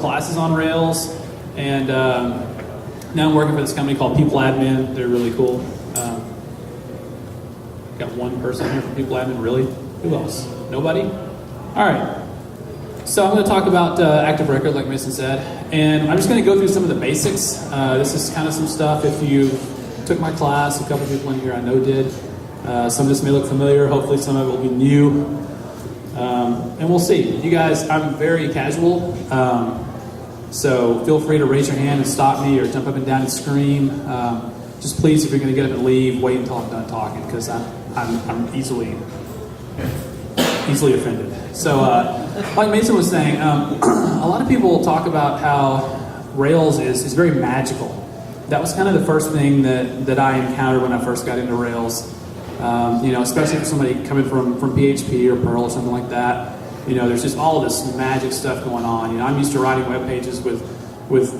classes on Rails, and now I'm working for this company called PeopleAdmin. They're really cool. Got one person here from PeopleAdmin, really? Who else? Nobody? All right. So I'm going to talk about ActiveRecord, like Mason said, and I'm just going to go through some of the basics. This is kind of some stuff. If you took my class, a couple people in here I know did. Some of this may look familiar. Hopefully some of it will be new. And we'll see. You guys, I'm very casual, so feel free to raise your hand and stop me or jump up and down and scream. Just please, if you're going to get up and leave, wait until I'm done talking, because I'm easily offended. So, like Mason was saying, a lot of people talk about how Rails is very magical. That was kind of the first thing that I encountered when I first got into Rails. Especially for somebody coming from PHP or Perl or something like that. There's just all of this magic stuff going on. I'm used to writing web pages with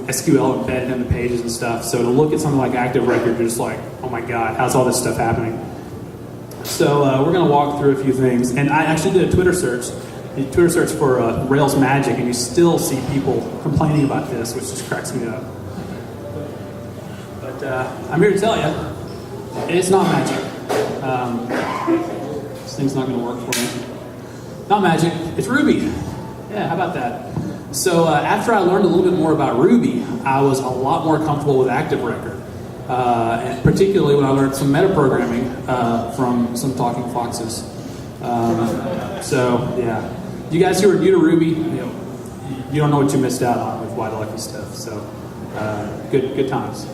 SQL embedded in the pages and stuff. So to look at something like ActiveRecord, you're just like, oh my God, how's all this stuff happening? So we're going to walk through a few things. And I actually did a Twitter search for Rails magic, and you still see people complaining about this, which just cracks me up. But I'm here to tell you, it's not magic. This thing's not going to work for me. Not magic, it's Ruby. Yeah, how about that? So after I learned a little bit more about Ruby, I was a lot more comfortable with ActiveRecord. And particularly when I learned some metaprogramming from some talking foxes. So yeah, you guys who are new to Ruby, you don't know what you missed out on with Wide Lucky stuff. So good times.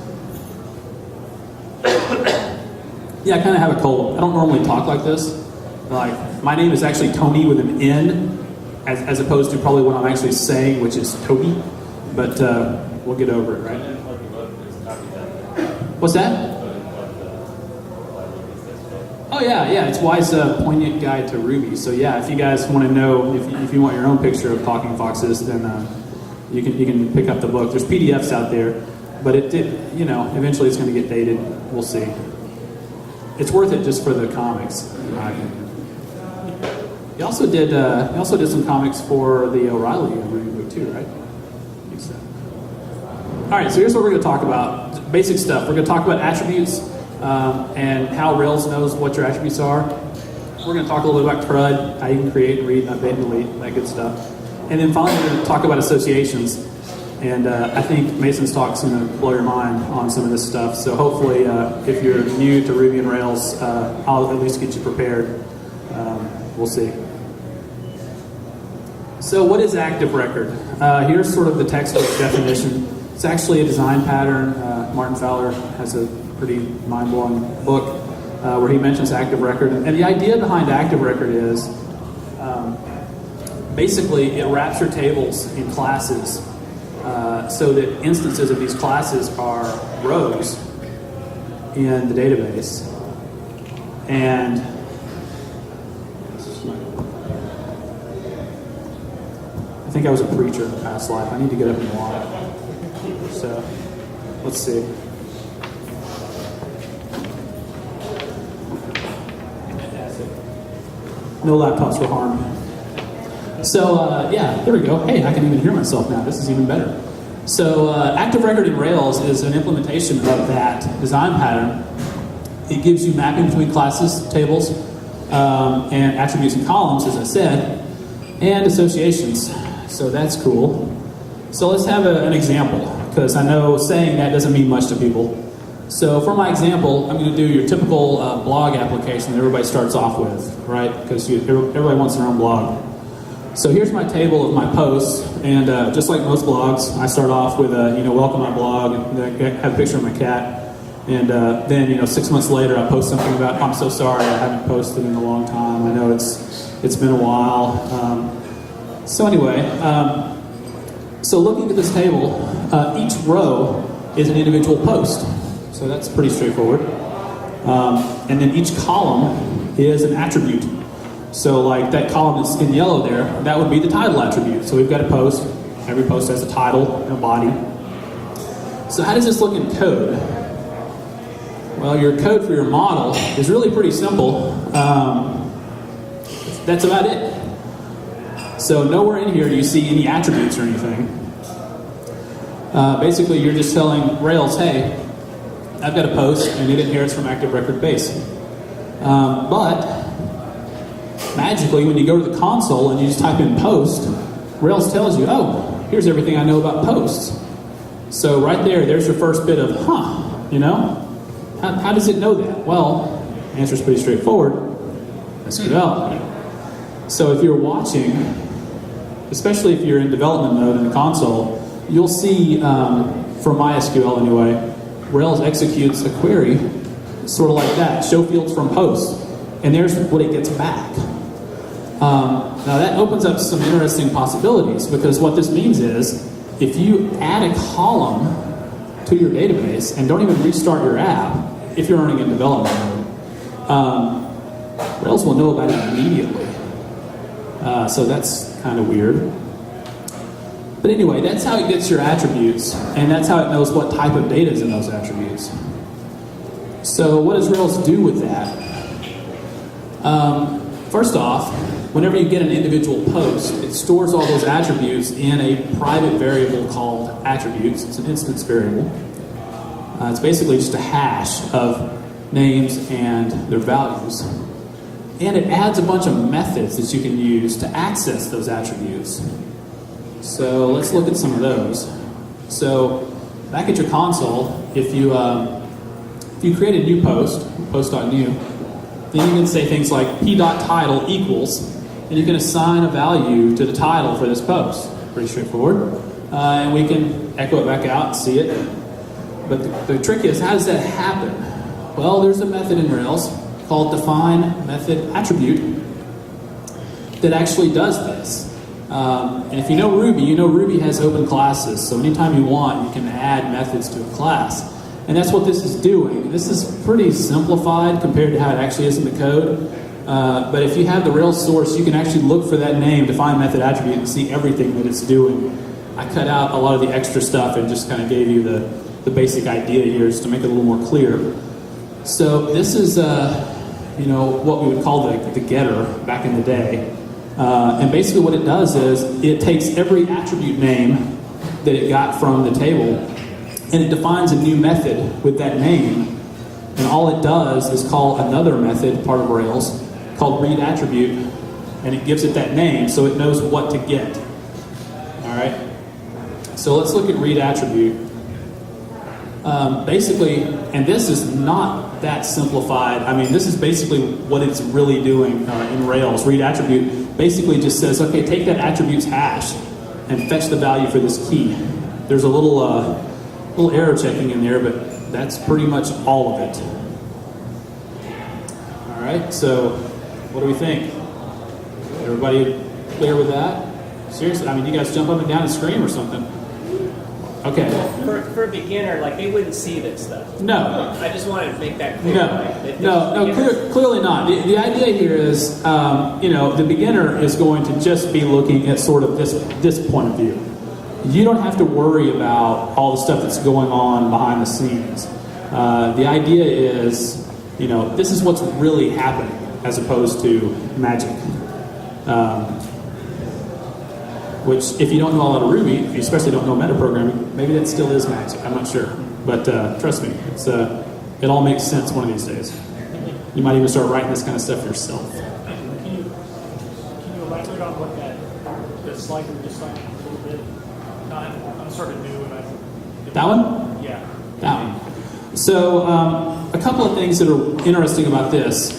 Yeah, I kind of have a cold. I don't normally talk like this. Like, my name is actually Tony with an N, as opposed to probably what I'm actually saying, which is Toby. But we'll get over it, right? What's that? Oh yeah, it's Y's poignant guide to Ruby. So yeah, if you guys want to know, if you want your own picture of talking foxes, then you can pick up the book. There's PDFs out there, but eventually it's going to get dated. We'll see. It's worth it just for the comics, in my opinion. He also did some comics for the O'Reilly Ruby book too, right? I think so. All right, so here's what we're going to talk about. Basic stuff. We're going to talk about attributes and how Rails knows what your attributes are. We're going to talk a little bit about CRUD, how you can create and read, update and delete, that good stuff. And then finally, we're going to talk about associations. And I think Mason's talk's going to blow your mind on some of this stuff. So hopefully, if you're new to Ruby and Rails, I'll at least get you prepared. We'll see. So what is ActiveRecord? Here's sort of the textbook definition. It's actually a design pattern. Martin Fowler has a pretty mind-blowing book where he mentions ActiveRecord. And the idea behind ActiveRecord is basically it wraps your tables in classes so that instances of these classes are rows in the database. And I think I was a preacher in the past life. I need to get up and walk. So, let's see. No laptops were harmed. So, yeah, there we go. Hey, I can even hear myself now. This is even better. So, ActiveRecord in Rails is an implementation of that design pattern. It gives you mapping between classes, tables, and attributes and columns, as I said, and associations. So that's cool. So let's have an example, because I know saying that doesn't mean much to people. So for my example, I'm going to do your typical blog application that everybody starts off with, right? Because everybody wants their own blog. So here's my table of my posts, and just like most blogs, I start off with welcome my blog, and I have a picture of my cat, and then 6 months later I post something about, I'm so sorry, I haven't posted in a long time. I know it's been a while. So anyway, so looking at this table, each row is an individual post. So that's pretty straightforward. And then each column is an attribute. So like that column that's in yellow there, that would be the title attribute. So we've got a post. Every post has a title and a body. So how does this look in code? Well, your code for your model is really pretty simple. That's about it. So nowhere in here do you see any attributes or anything. Basically, you're just telling Rails, hey, I've got a post, and it inherits from ActiveRecord base. But magically, when you go to the console and you just type in post, Rails tells you, oh, here's everything I know about posts. So right there's your first bit of, how does it know that? Well, the answer's pretty straightforward. SQL. So if you're watching, especially if you're in development mode in the console, you'll see, for MySQL anyway, Rails executes a query sort of like that, show fields from posts, and there's what it gets back. Now that opens up some interesting possibilities, because what this means is if you add a column to your database and don't even restart your app, if you're running in development mode, Rails will know about it immediately. So that's kind of weird. But anyway, that's how it gets your attributes, and that's how it knows what type of data is in those attributes. So what does Rails do with that? First off, whenever you get an individual post, it stores all those attributes in a private variable called attributes. It's an instance variable. It's basically just a hash of names and their values. And it adds a bunch of methods that you can use to access those attributes. So let's look at some of those. So back at your console, if you create a new post, post.new, then you can say things like p.title equals, and you can assign a value to the title for this post. Pretty straightforward. And we can echo it back out and see it. But the trick is, how does that happen? Well, there's a method in Rails called define method attribute that actually does this. And if you know Ruby has open classes, so anytime you want, you can add methods to a class. And that's what this is doing. This is pretty simplified compared to how it actually is in the code. But if you have the Rails source, you can actually look for that name, define method attribute, and see everything that it's doing. I cut out a lot of the extra stuff and just kind of gave you the basic idea here just to make it a little more clear. So this is what we would call the getter back in the day. And basically what it does is it takes every attribute name that it got from the table and it defines a new method with that name. And all it does is call another method, part of Rails, called read attribute, and it gives it that name so it knows what to get. All right? So let's look at read attribute. Basically, and this is not that simplified. I mean, this is basically what it's really doing in Rails. Read attribute basically just says, okay, take that attribute's hash and fetch the value for this key. There's a little error checking in there, but that's pretty much all of it. All right, so what do we think? Everybody clear with that? Seriously, I mean, you guys jump up and down and scream or something. Okay. For a beginner, they wouldn't see this stuff. No. I just wanted to make that clear. Clearly not. The idea here is, the beginner is going to just be looking at sort of this point of view. You don't have to worry about all the stuff that's going on behind the scenes. The idea is, this is what's really happening as opposed to magic. Which, if you don't know a lot of Ruby, if you especially don't know metaprogramming, maybe that still is magic. I'm not sure. But trust me, it all makes sense one of these days. You might even start writing this kind of stuff yourself. Can you elaborate on what the slide you were just talking about a little bit? I'm sort of new and That one? Yeah. That one. So, a couple of things that are interesting about this.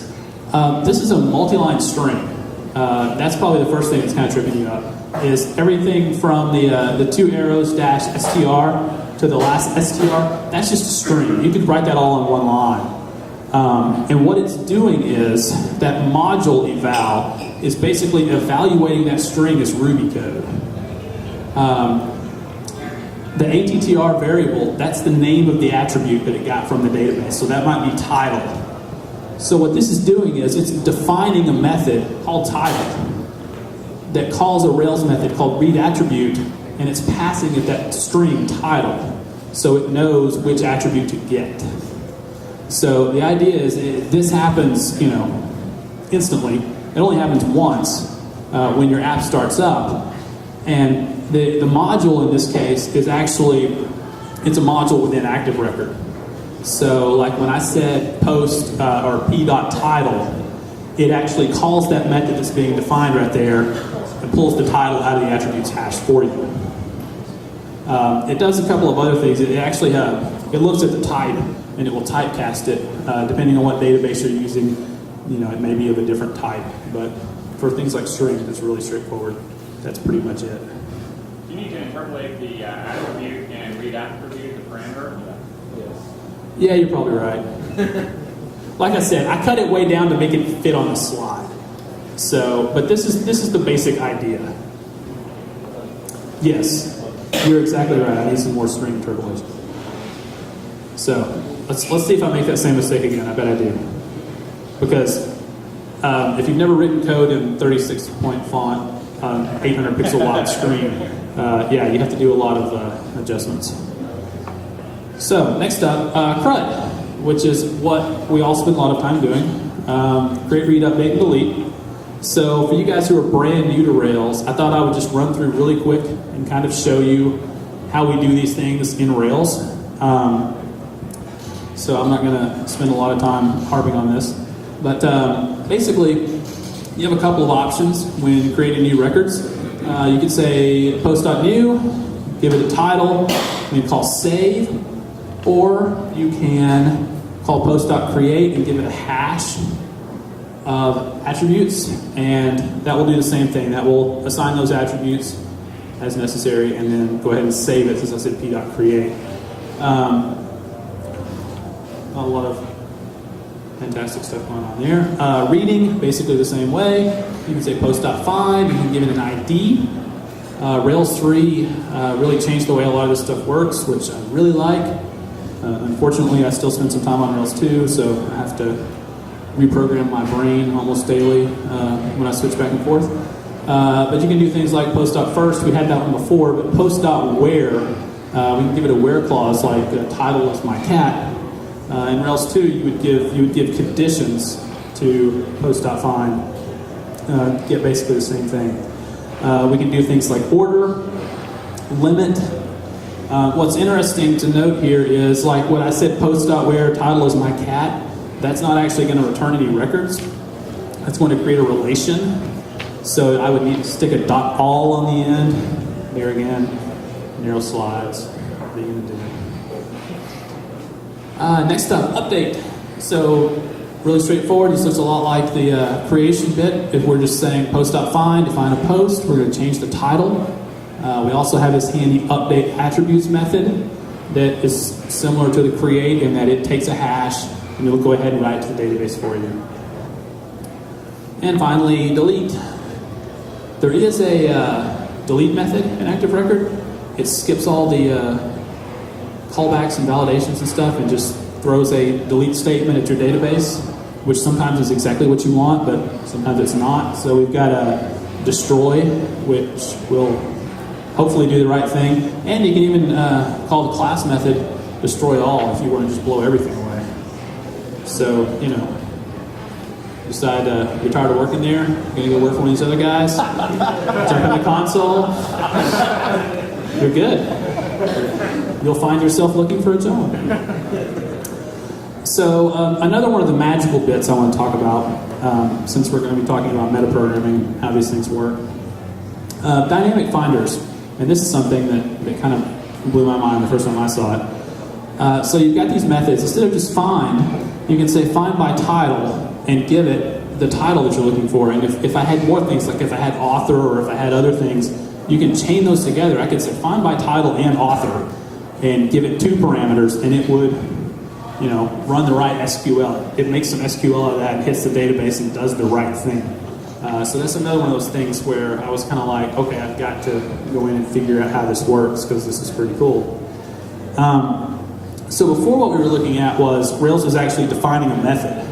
This is a multi-line string. That's probably the first thing that's kind of tripping you up. Is everything from the two arrows -str to the last str, that's just a string. You could write that all in one line. And what it's doing is that module eval is basically evaluating that string as Ruby code. The attr variable, that's the name of the attribute that it got from the database. So that might be title. So what this is doing is it's defining a method called title that calls a Rails method called read attribute, and it's passing it that string title so it knows which attribute to get. So the idea is this happens, instantly. It only happens once when your app starts up, And the module in this case is actually, it's a module within ActiveRecord. So like when I said post or p.title, it actually calls that method that's being defined right there and pulls the title out of the attributes hash for you. It does a couple of other things. It actually it looks at the type and it will typecast it depending on what database you're using. You know, it may be of a different type, but for things like strings, it's really straightforward. That's pretty much it. You need to interpolate the attribute and read attribute, the parameter. Yeah, you're probably right. Like I said, I cut it way down to make it fit on the slide. So, but this is the basic idea. Yes, you're exactly right. I need some more string interpolation. So let's see if I make that same mistake again. I bet I do. Because if you've never written code in 36-point font on 800 pixel wide screen, yeah, you have to do a lot of adjustments. So next up, CRUD, which is what we all spend a lot of time doing. Create, read, update, and delete. So for you guys who are brand new to Rails, I thought I would just run through really quick and kind of show you how we do these things in Rails. So I'm not going to spend a lot of time harping on this. But basically, you have a couple of options when creating new records. You could say post.new, give it a title, and call save. Or you can call post.create and give it a hash of attributes, and that will do the same thing. That will assign those attributes as necessary, and then go ahead and save it, since I said p.create. Not a lot of fantastic stuff going on there. Reading, basically the same way. You can say post.find, you can give it an ID. Rails 3 really changed the way a lot of this stuff works, which I really like. Unfortunately, I still spend some time on Rails 2, so I have to reprogram my brain almost daily when I switch back and forth. But you can do things like post.first. We had that one before, but post.where, we can give it a where clause, like title is my cat. In Rails 2, you would give conditions to post.find. Get basically the same thing. We can do things like order, limit. What's interesting to note here is, like what I said, post.where, title is my cat. That's not actually going to return any records. That's going to create a relation. So I would need to stick a .all on the end. There again, narrow slides. What are you going to do? Next up, update. So really straightforward. This looks a lot like the creation bit. If we're just saying post.find, define a post, we're going to change the title. We also have this handy update attributes method that is similar to the create in that it takes a hash and it'll go ahead and write it to the database for you. And finally, delete. There is a delete method in ActiveRecord. It skips all the callbacks and validations and stuff and just throws a delete statement at your database, which sometimes is exactly what you want, but sometimes it's not. So we've got a destroy, which will hopefully do the right thing. And you can even call the class method destroy all if you want to just blow everything away. So, you know, decide you're tired of working there, you're going to go work for one of these other guys, jump in the console, you're good. You'll find yourself looking for a job. So another one of the magical bits I want to talk about, since we're going to be talking about metaprogramming and how these things work. Dynamic finders. And this is something that kind of blew my mind the first time I saw it. So you've got these methods. Instead of just find, you can say find by title and give it the title that you're looking for. And if I had more things, like if I had author or if I had other things, you can chain those together. I could say find by title and author and give it 2 parameters, and it would, you know, run the right SQL. It makes some SQL out of that and hits the database and does the right thing. So that's another one of those things where I was kind of like, okay, I've got to go in and figure out how this works because this is pretty cool. So before, what we were looking at was Rails is actually defining a method,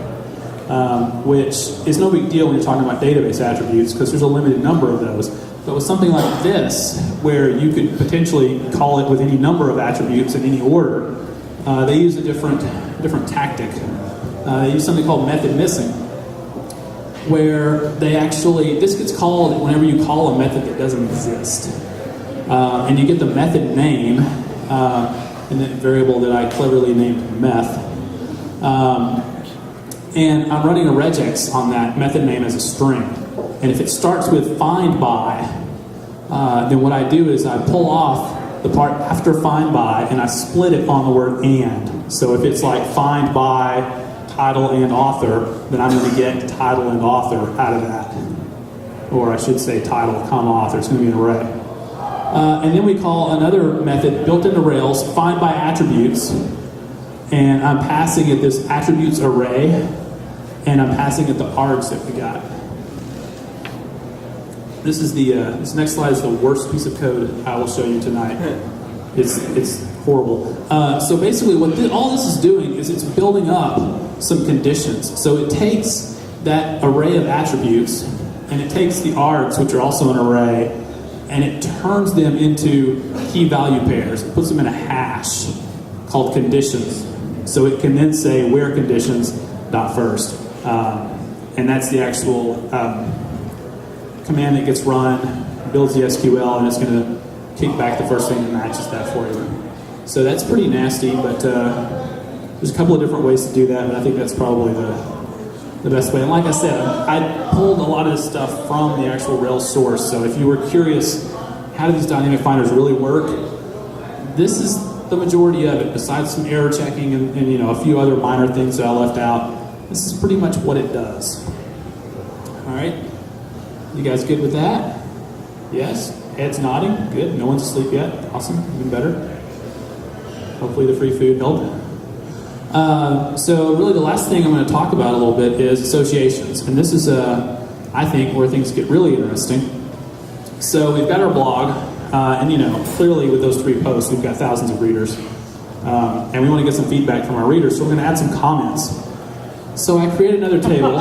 which is no big deal when you're talking about database attributes because there's a limited number of those. But with something like this, where you could potentially call it with any number of attributes in any order, they use a different tactic. They use something called method missing. where this gets called whenever you call a method that doesn't exist. And you get the method name, and the variable that I cleverly named meth. And I'm running a regex on that method name as a string. And if it starts with find by, then what I do is I pull off the part after find by and I split it on the word and. So if it's like find by title and author, then I'm going to get title and author out of that. Or I should say title, comma, author. It's going to be an array. And then we call another method built into Rails, find by attributes. And I'm passing it this attributes array, and I'm passing it the args that we got. This next slide is the worst piece of code I will show you tonight. It's horrible. So basically what all this is doing is it's building up some conditions. So it takes that array of attributes, and it takes the args, which are also an array, and it turns them into key value pairs. It puts them in a hash called conditions. So it can then say where conditions dot first. And that's the actual command that gets run, builds the SQL, and it's going to kick back the first thing that matches that for you. So that's pretty nasty, but there's a couple of different ways to do that, but I think that's probably the best way. And like I said, I pulled a lot of this stuff from the actual Rails source, so if you were curious, how do these dynamic finders really work? This is the majority of it, besides some error checking and a few other minor things that I left out. This is pretty much what it does. All right? You guys good with that? Yes? Head's nodding. Good. No one's asleep yet. Awesome. Even better. Hopefully the free food helped. So really the last thing I'm going to talk about a little bit is associations. And this is, I think, where things get really interesting. So we've got our blog, and clearly with those 3 posts, we've got thousands of readers. And we want to get some feedback from our readers, so we're going to add some comments. So I created another table.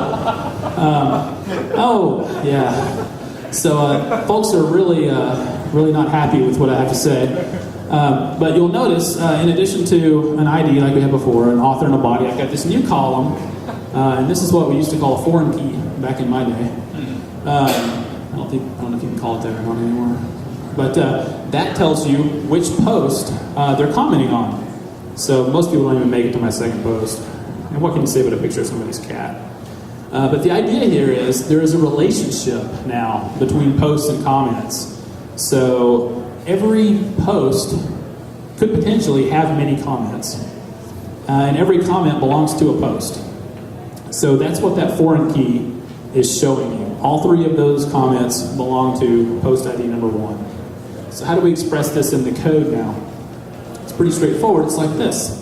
So folks are really not happy with what I have to say. But you'll notice, in addition to an ID like we had before, an author and a body, I've got this new column, and this is what we used to call a foreign key back in my day. I don't know if you can call it that or not anymore. But that tells you which post they're commenting on. So most people don't even make it to my second post. And what can you say about a picture of somebody's cat? But the idea here is there is a relationship now between posts and comments. So every post could potentially have many comments. And every comment belongs to a post. So that's what that foreign key is showing you. All 3 of those comments belong to post ID number 1. So how do we express this in the code now? It's pretty straightforward. It's like this.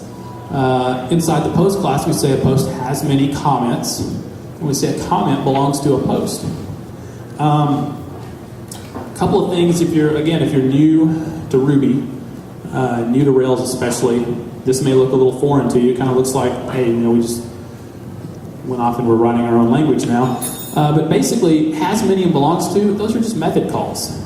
Inside the post class, we say a post has many comments. And we say a comment belongs to a post. A couple of things, if you're new to Ruby, new to Rails especially, this may look a little foreign to you. It kind of looks like, hey, we just went off and we're writing our own language now. But basically, has many and belongs to, those are just method calls.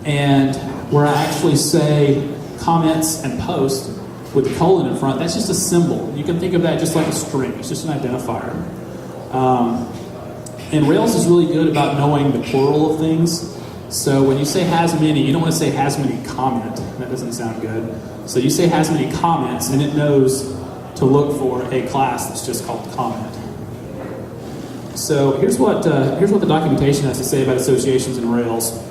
And where I actually say comments and post with the colon in front, that's just a symbol. You can think of that just like a string. It's just an identifier. And Rails is really good about knowing the plural of things. So when you say has many, you don't want to say has many comment. That doesn't sound good. So you say has many comments, and it knows to look for a class that's just called comment. So here's what the documentation has to say about associations in Rails.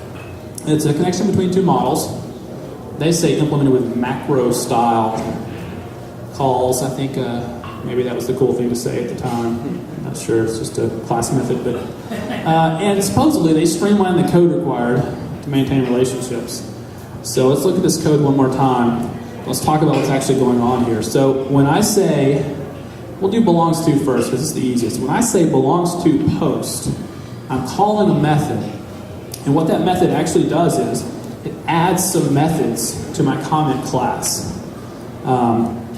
It's a connection between 2 models. They say implemented with macro style calls. I think maybe that was the cool thing to say at the time. I'm not sure, it's just a class method. But and supposedly they streamline the code required to maintain relationships. So let's look at this code one more time. Let's talk about what's actually going on here. So when I say, we'll do belongs to first because it's the easiest. When I say belongs to post, I'm calling a method. And what that method actually does is it adds some methods to my comment class.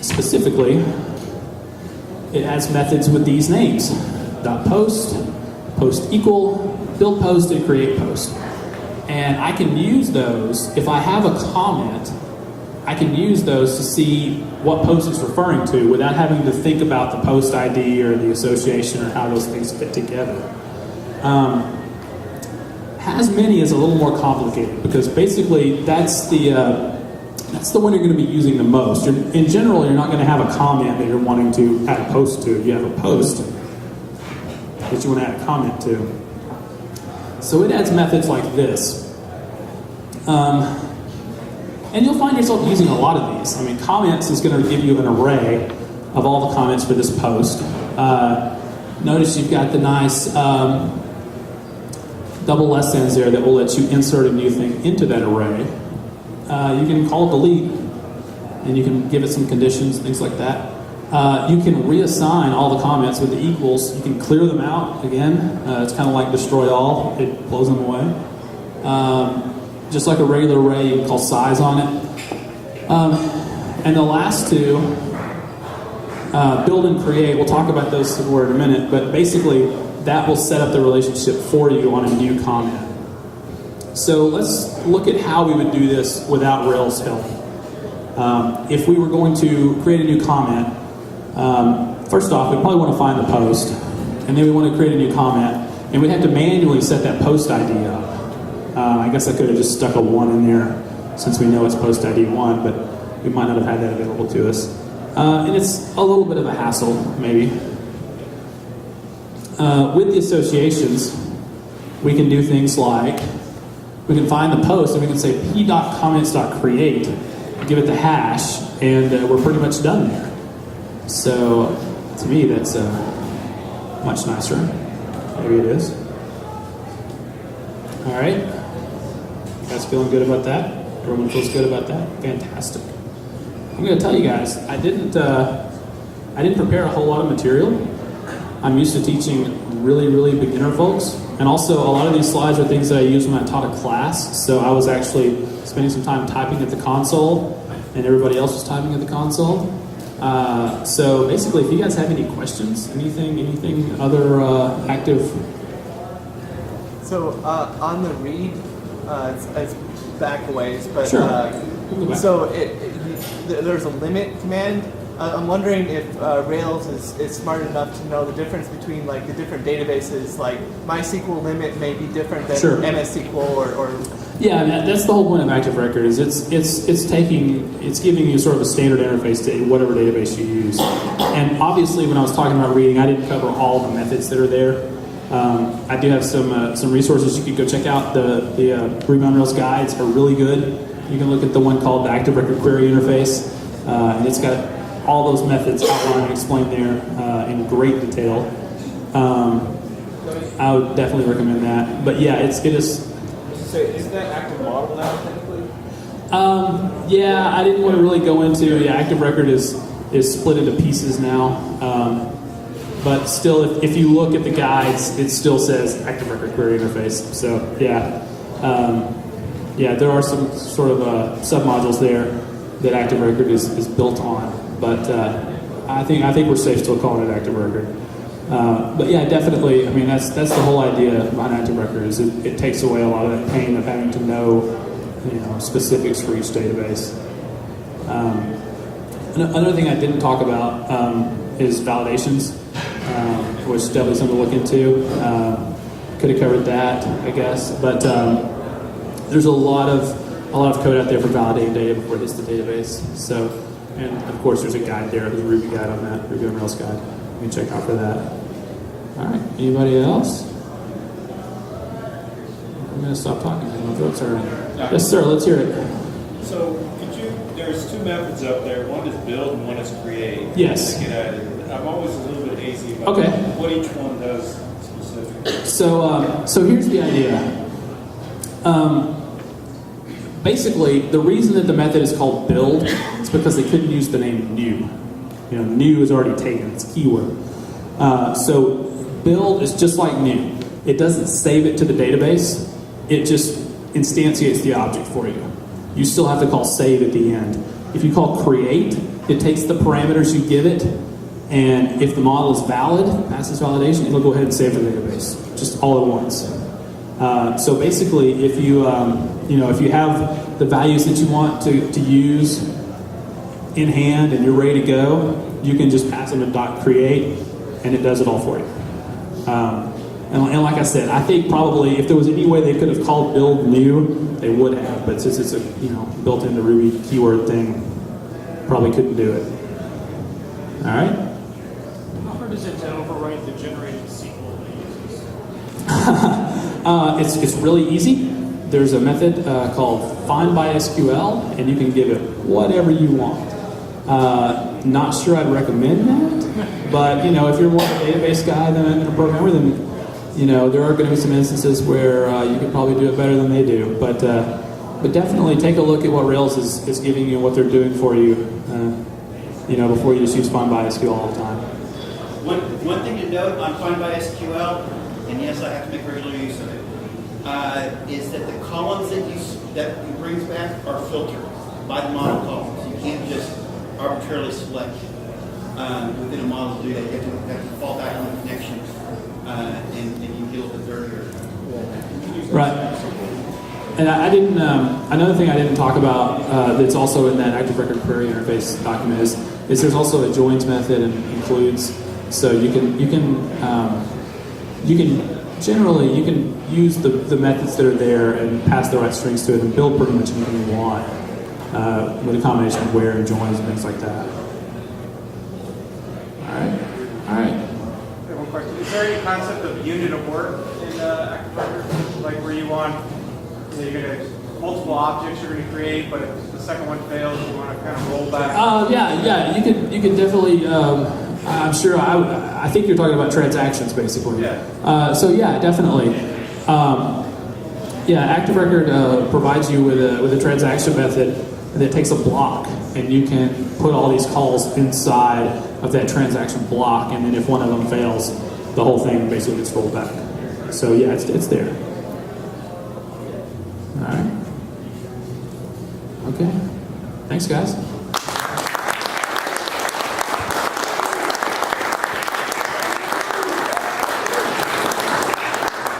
Specifically, it adds methods with these names: .post, post equal, build post, and create post. And I can use those if I have a comment I can use those to see what post it's referring to without having to think about the post ID or the association or how those things fit together. Hasmany is a little more complicated because basically that's the one you're going to be using the most. In general, you're not going to have a comment that you're wanting to add a post to. You have a post that you want to add a comment to. So it adds methods like this. And you'll find yourself using a lot of these. I mean, comments is going to give you an array of all the comments for this post. Notice you've got the nice double less than's there that will let you insert a new thing into that array. You can call delete, and you can give it some conditions, things like that. You can reassign all the comments with the equals. You can clear them out again. It's kind of like destroy all. It blows them away. Just like a regular array, you can call size on it. And the last two, build and create, we'll talk about those in a minute, but basically that will set up the relationship for you on a new comment. So let's look at how we would do this without Rails help. If we were going to create a new comment, first off, we'd probably want to find the post, and then we want to create a new comment, and we'd have to manually set that post ID up. I guess I could have just stuck a 1 in there since we know it's post ID 1, but we might not have had that available to us. And it's a little bit of a hassle, maybe. With the associations, we can do things like, we can find the post and we can say p.comments.create, give it the hash, and we're pretty much done there. So, to me, that's much nicer. Maybe it is. All right. You guys feeling good about that? Everyone feels good about that? Fantastic. I'm going to tell you guys, I didn't prepare a whole lot of material. I'm used to teaching really, really beginner folks. And also, a lot of these slides are things that I use when I taught a class. So I was actually spending some time typing at the console, and everybody else was typing at the console. So basically, if you guys have any questions, anything other active. So on the read, it's back a ways, but Sure. So there's a limit command. I'm wondering if Rails is smart enough to know the difference between like the different databases. Like MySQL limit may be different than Sure. MS SQL or Yeah, I mean, that's the whole point of ActiveRecord. Is it's giving you sort of a standard interface to whatever database you use. And obviously, when I was talking about reading, I didn't cover all the methods that are there. I do have some resources you could go check out. The Rebound Rails guides are really good. You can look at the one called the ActiveRecord Query Interface, and it's got all those methods outlined and explained there in great detail. I would definitely recommend that. But yeah, it is. So isn't that active model now technically? Yeah, I didn't want to really go into. Yeah, ActiveRecord is split into pieces now. But still, if you look at the guides, it still says ActiveRecord Query Interface. So yeah, there are some sort of submodules there that ActiveRecord is built on. But I think we're safe still calling it ActiveRecord. But yeah, definitely. I mean, that's the whole idea behind ActiveRecord is it takes away a lot of that pain of having to know specifics for each database. Another thing I didn't talk about is validations, which is definitely something to look into. Could have covered that, I guess, but there's a lot of code out there for validating data before it hits the database. So, and of course, there's a guide there. There's a Ruby guide on that, Ruby on Rails guide. You can check out for that. All right, anybody else? I'm going to stop talking. My throat's hurting. Yes, sir. Let's hear it. So there's two methods up there. One is build and one is create. Yes. To get added. I'm always a little bit hazy about what each one does specifically. So here's the idea. Basically, the reason that the method is called build is because they couldn't use the name new. New is already taken. It's a keyword. So build is just like new. It doesn't save it to the database. It just instantiates the object for you. You still have to call save at the end. If you call create, it takes the parameters you give it, and if the model is valid, passes validation, it'll go ahead and save the database, just all at once. So basically, if you if you have the values that you want to use in hand and you're ready to go, you can just pass them a .create, and it does it all for you. And like I said, I think probably if there was any way they could have called build new, they would have. But since it's a built into Ruby keyword thing, probably couldn't do it. All right. How hard is it to overwrite the generated SQL that uses? It's really easy. There's a method called find by SQL, and you can give it whatever you want. Not sure I'd recommend that, but if you're more of a database guy than a programmer, then there are going to be some instances where you could probably do it better than they do. But definitely take a look at what Rails is giving you and what they're doing for you. Before you just use find by SQL all the time. One thing to note on find by SQL, and yes, I have to make regular use of it, is that the columns that it brings back are filtered by the model columns. You can't just arbitrarily select within a model to do that. You have to fall back on the connection, and you deal with it earlier. Right. And I didn't. Another thing I didn't talk about that's also in that ActiveRecord query interface document is there's also a joins method and includes. So you can generally use the methods that are there and pass the right strings to it and build pretty much anything you want with a combination of where and joins and things like that. All right. One question: is there any concept of unit of work in ActiveRecord, like where you want? You're going to multiple objects you're going to create, but if the second one fails, you want to kind of roll back. Yeah. You could definitely. I'm sure. I think you're talking about transactions, basically. Yeah. So yeah, definitely. ActiveRecord provides you with a transaction method that takes a block, and you can put all these calls inside of that transaction block, and then if one of them fails, the whole thing basically gets rolled back. So yeah, it's there. All right. Okay. Thanks, guys.